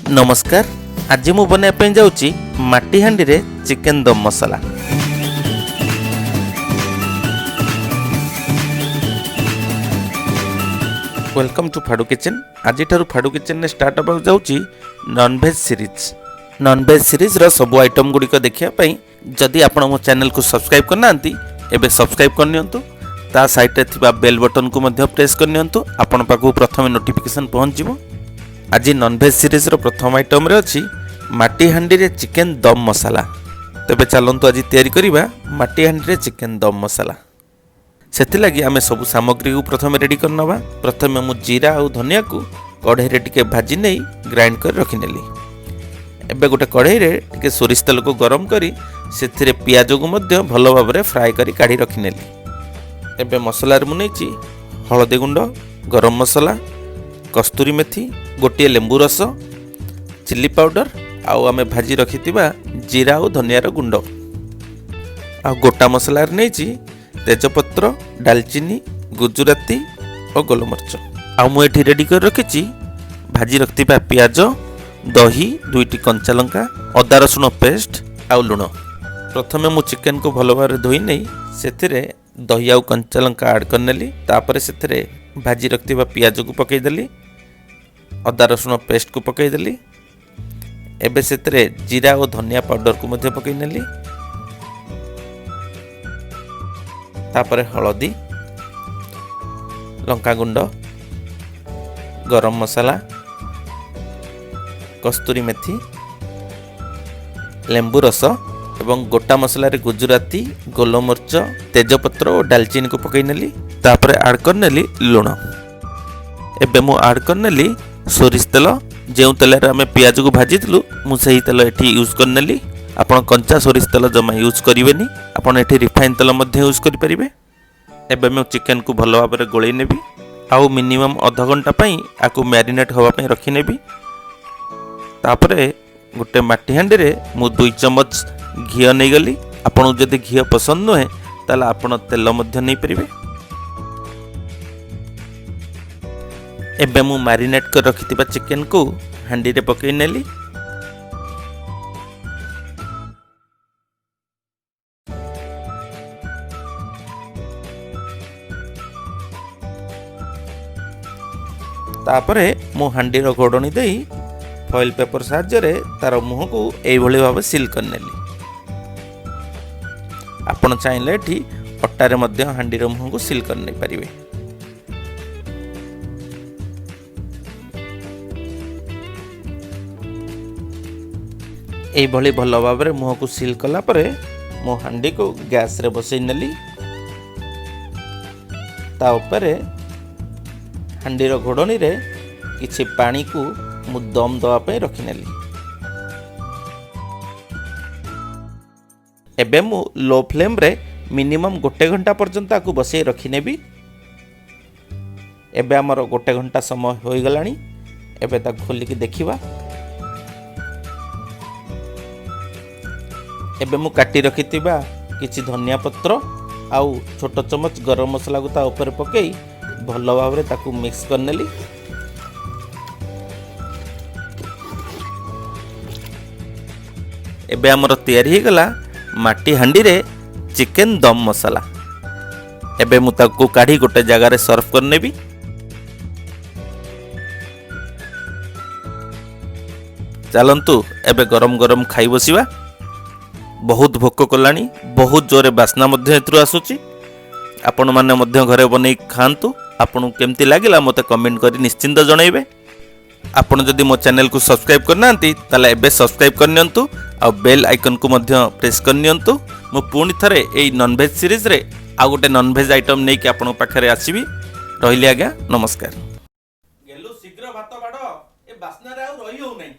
नमस्कार। आज मु बनाइबा जाऊँगी माटी हांडी रे chicken dum masala. Welcome to Fadu kitchen. आज फाडू किचन ने स्टार्ट होगा जाऊँगी नॉनवेज सीरीज। नॉनवेज सीरीज रो सब आइटम गुड़िक देखापी जदि आप मो चैनल को सब्सक्राइब करना एबे सब्सक्राइब करनी ता साइड थिबा बेल बटन को मध्य प्रेस करनी आपण पाखु प्रथम नोटिफिकेशन पहुँच। आज नॉनवेज सीरीज रो प्रथम आइटम रे अछि माटी हांडी रे चिकेन दम मसाला। तेबे चलंतु आज तैयारी करिबा माटी हांडी रे चिकेन दम मसाला। सेति लागि आमे सब सामग्री को प्रथम रेडी करनबा। प्रथम मु जीरा और धनिया को कढ़ाई रे टिके भाजी नै ग्राइंड कर रखि नेली। एबे गोटे कढ़ाई रे टिके सोरिष तेल को गरम करी सेथिरे पियाज को मध्य भलो भाबरे फ्राई करी काढी रखि नेली। एबे मसला रे मु नैची हळदी गुंड, गरम मसला, कस्तूरी मेथी, गोटे लेंबू रस, चिल्ली पाउडर आउ आमे भाजी रखिथिबा जीरा और धनिया रो गुंड आ गोटा मसला रे नैची तेजपत्र, दालचीनी, गुजराती और गोलमरिच। आ मु एठी रेडी कर रखिछि भाजी रखिथिबा पियाज, दही, दुईटी कंचा लंका, अदा रसुण पेस्ट आउ लुण। प्रथमे मु चिकेन को भलो भाबरे धोई नै सेथिरे दही आउ कंचा लंका ऐड करनेली। तापर सेथिरे भाजी रखिथिबा पियाज को पकई देली, अदा रसुण पेस्ट को पकई देली। एबे सेथिरे जीरा और धनिया पाउडर को मध्य पकई नेली। तापर हळदी, लंका गुंड, गरम मसाला, कस्तूरी मेथी, लेंबू रस एवं गोटा मसला रे गुजराती, गोलमरिच, तेजपत्र और दालचीनी को पकई नेली। तापर ऐड कर नेली लुण। एबे मु ऐड कर नेली सोरिष तेल। जो तेल आम पियाज को भाजी मुझे तेल ये यूज कर नेली। आपन कंचा सोरिष तेल जमा यूज करेंगे, आपन ये रिफाइन तेल यूज करेंगे। एबे मैं चिकेन को भलो भाव में गोलई नेबी आउ मिनिमम आधा घंटा पई आकु मैरिनेट होबा पई रखि नेबी। तापरे गोटे माटी हांडी रे मु 2 चम्मच घी नै गली। आपन जदि घी पसंद नुहे ताले आपन तेल मध्य नै परिबे। एबे मु मैरिनेट कर रखिथिबा चिकेन को हांडी रे पकई नेली। तापरे मु हांडी रो घोड़नी देई फॉइल पेपर साहाय्य रे तार मुह को एई भली भाबे सील कर नेली। आपण चाहिले एठी अट्टा रे मध्य हांडी रो मुह को सील कर नै परिबे। एई भली भलो भाव में मुह को सील कला परे मो हांडी को गैस रे बसई नेली। ता उपरे हांडी रो घोड़नी रे किछि पानी को मु दम दवा पे रखि नेली। एबे मु लो फ्लेम रे मिनिमम 1 घंटा पर्यंत आकु बसई रखि नेबी। एबे हमर 1 घंटा समय होई गलानी। एबे ता खोली के देखिबा। एबे मु काटी रखिथिबा किछि धनिया पत्र आउ छोट चमच गरम मसला को ता ऊपर पकई भलो भाव रे ताकू मिक्स कर नेली। एबे हमर तैयारी हे गला माटी हांडी रे चिकेन दम मसाला। एबे मु ताकू काढी गोटे जगह रे सर्व कर नेबी। चलंतु एबे गरम गरम खाई बसिबा। बहुत भोक कलानी, बहुत जोरे बास्ना मध्य एथरु आसुची। आपण माने मध्य घरे बनै खांतु। आपन केमती लागिला मते कमेंट करी निश्चिंत जणाइबे। आपण जदि मो चैनल को सब्सक्राइब करनांती ताले एबे सब्सक्राइब करनियंतु आ बेल आइकन को मध्य प्रेस करनियंतु। मो पुणी थरे एई नॉनवेज सीरीज रे आ गोटे नॉनवेज आइटम नै कि आपण पाखरे आसीबी। रहिली आज्ञा, नमस्कार। गेलु शीघ्र भात बाडो ए बास्ना रे आ रहि हो नै।